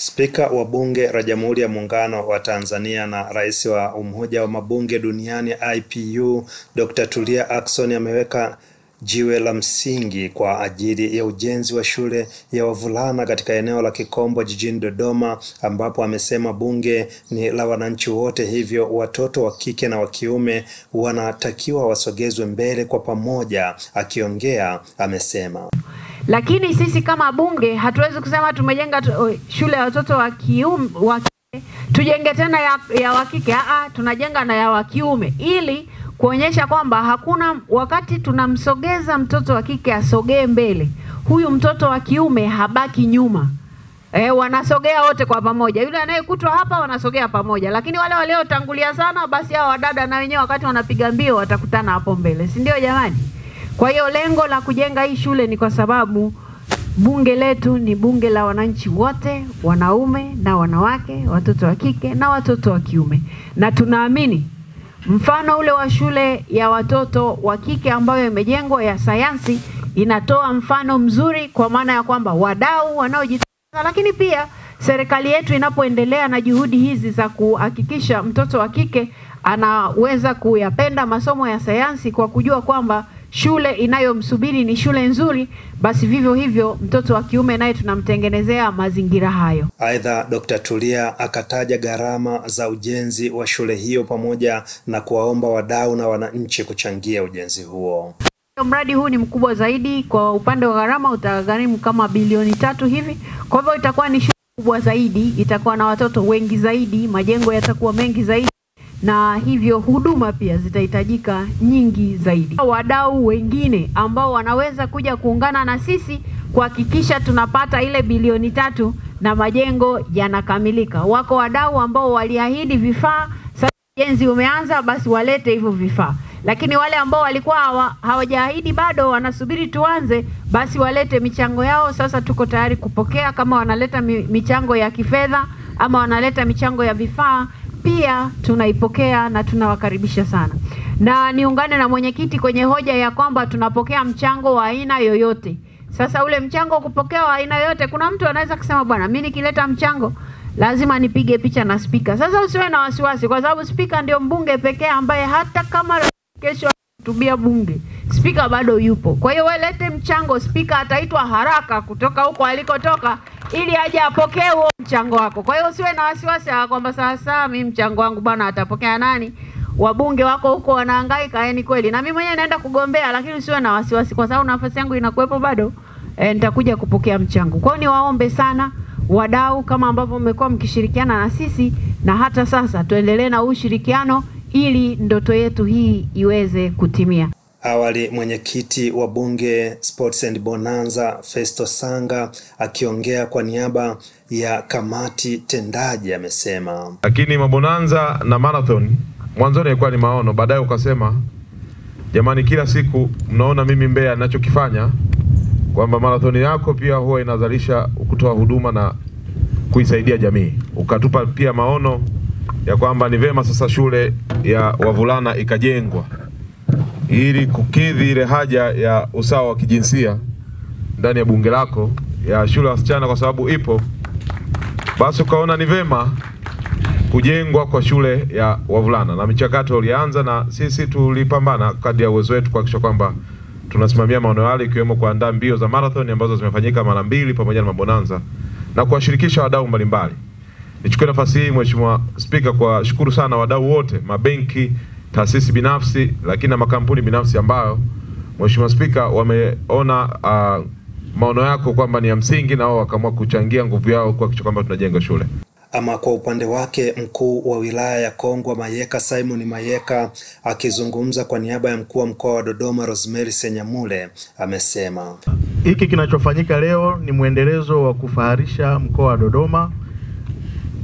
Spika wa Bunge la Jamhuri ya Muungano wa Tanzania na Rais wa Umoja wa Mabunge Duniani IPU, Dr. Tulia Ackson ameweka jiwe la msingi kwa ajili ya ujenzi wa shule ya wavulana katika eneo la Kikombo jijini Dodoma, ambapo amesema bunge ni la wananchi wote, hivyo watoto wa kike na wa kiume wanatakiwa wasogezwe mbele kwa pamoja. Akiongea amesema, lakini sisi kama bunge hatuwezi kusema tumejenga shule ya watoto wa kiume tujenge tena ya wa kike. Tunajenga na ya wa kiume ili kuonyesha kwamba hakuna wakati tunamsogeza mtoto wa kike asogee mbele, huyu mtoto wa kiume habaki nyuma. Wanasogea wote kwa pamoja. Yule anayekutwa hapa wanasogea pamoja, lakini wale waliotangulia sana basi hao wadada na wenyewe wakati wanapiga mbio watakutana hapo mbele, si ndio jamani? Kwa hiyo lengo la kujenga hii shule ni kwa sababu bunge letu ni bunge la wananchi wote, wanaume na wanawake, watoto wa kike na watoto wa kiume. Na tunaamini mfano ule wa shule ya watoto wa kike ambayo imejengwa ya sayansi inatoa mfano mzuri, kwa maana ya kwamba wadau wanaojitolea, lakini pia serikali yetu inapoendelea na juhudi hizi za kuhakikisha mtoto wa kike anaweza kuyapenda masomo ya sayansi kwa kujua kwamba shule inayomsubiri ni shule nzuri, basi vivyo hivyo mtoto wa kiume naye tunamtengenezea mazingira hayo. Aidha, Dr. Tulia akataja gharama za ujenzi wa shule hiyo pamoja na kuwaomba wadau na wananchi kuchangia ujenzi huo. Mradi huu ni mkubwa zaidi, kwa upande wa gharama utagharimu kama bilioni 3 hivi. Kwa hivyo itakuwa ni shule kubwa zaidi, itakuwa na watoto wengi zaidi, majengo yatakuwa mengi zaidi, na hivyo huduma pia zitahitajika nyingi zaidi. Wadau wengine ambao wanaweza kuja kuungana na sisi kuhakikisha tunapata ile bilioni 3 na majengo yanakamilika. Wako wadau ambao waliahidi vifaa, sasa ujenzi umeanza, basi walete hivyo vifaa. Lakini wale ambao walikuwa hawajaahidi bado wanasubiri tuanze, basi walete michango yao. Sasa tuko tayari kupokea, kama wanaleta michango ya kifedha ama wanaleta michango ya vifaa, pia tunaipokea na tunawakaribisha sana. Na niungane na mwenyekiti kwenye hoja ya kwamba tunapokea mchango wa aina yoyote. Sasa ule mchango kupokea wa aina yoyote, kuna mtu anaweza kusema bwana, mimi nikileta mchango lazima nipige picha na spika. Sasa usiwe na wasiwasi, kwa sababu spika ndio mbunge pekee ambaye hata kama kesho tubia bunge, spika bado yupo. Kwa hiyo welete mchango, spika ataitwa haraka kutoka huko alikotoka ili aje apokee huo mchango wako. Kwa hiyo usiwe na wasiwasi kwamba sasa mimi mchango wangu bwana atapokea nani? Wabunge wako huko wanahangaika, ni kweli. Na mimi mwenyewe naenda kugombea, lakini usiwe na wasiwasi kwa sababu nafasi yangu inakuepo bado, nitakuja kupokea mchango. Kwa hiyo niwaombe sana wadau, kama ambavyo mmekuwa mkishirikiana na sisi na hata sasa tuendelee na ushirikiano ili ndoto yetu hii iweze kutimia. Awali mwenyekiti wa Bunge Sports and Bonanza Festo Sanga akiongea kwa niaba ya kamati tendaji amesema, lakini mabonanza na marathon mwanzoni ilikuwa ni maono, baadaye ukasema jamani, kila siku mnaona mimi Mbeya ninachokifanya kwamba marathon yako pia huwa inazalisha kutoa huduma na kuisaidia jamii. Ukatupa pia maono ya kwamba ni vema sasa shule ya wavulana ikajengwa ili kukidhi ile haja ya usawa wa kijinsia ndani ya bunge lako ya shule ya wasichana, kwa sababu ipo. Basi ukaona ni vema kujengwa kwa shule ya wavulana, na michakato ulianza, na sisi tulipambana kadri ya uwezo wetu kuhakikisha kwamba tunasimamia maono yale, ikiwemo kuandaa mbio za marathon ambazo zimefanyika mara 2 pamoja na mabonanza na kuwashirikisha wadau mbalimbali. Nichukue nafasi hii Mheshimiwa Spika kwa shukuru sana wadau wote, mabenki, taasisi binafsi, lakini na makampuni binafsi ambayo Mheshimiwa Spika wameona maono yako kwamba ni ya msingi, na wao wakaamua kuchangia nguvu yao kuhakikisha kwamba tunajenga shule. Ama kwa upande wake mkuu wa wilaya ya Kongwa Mayeka Simon Mayeka akizungumza kwa niaba ya mkuu wa mkoa wa Dodoma Rosemary Senyamule amesema, hiki kinachofanyika leo ni muendelezo wa kufaharisha mkoa wa Dodoma.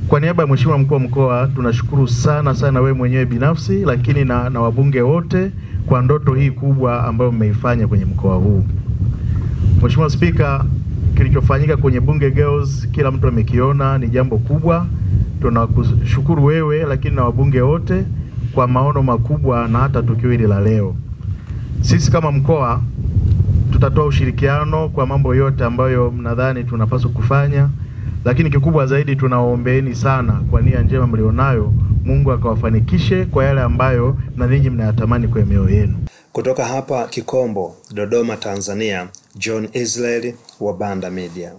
Kwa niaba ya Mheshimiwa mkuu wa mkoa tunashukuru sana wewe mwenyewe binafsi, lakini na wabunge wote kwa ndoto hii kubwa ambayo mmeifanya kwenye mkoa huu. Mheshimiwa Spika, kilichofanyika kwenye Bunge Girls kila mtu amekiona, ni jambo kubwa. Tunakushukuru wewe lakini na wabunge wote kwa maono makubwa na hata tukio hili la leo. Sisi kama mkoa tutatoa ushirikiano kwa mambo yote ambayo mnadhani tunapaswa kufanya, lakini kikubwa zaidi tunawaombeeni sana kwa nia njema mlionayo, Mungu akawafanikishe kwa yale ambayo na ninyi mnayatamani kwa mioyo yenu. Kutoka hapa Kikombo, Dodoma, Tanzania, John Israel wa Banda Media.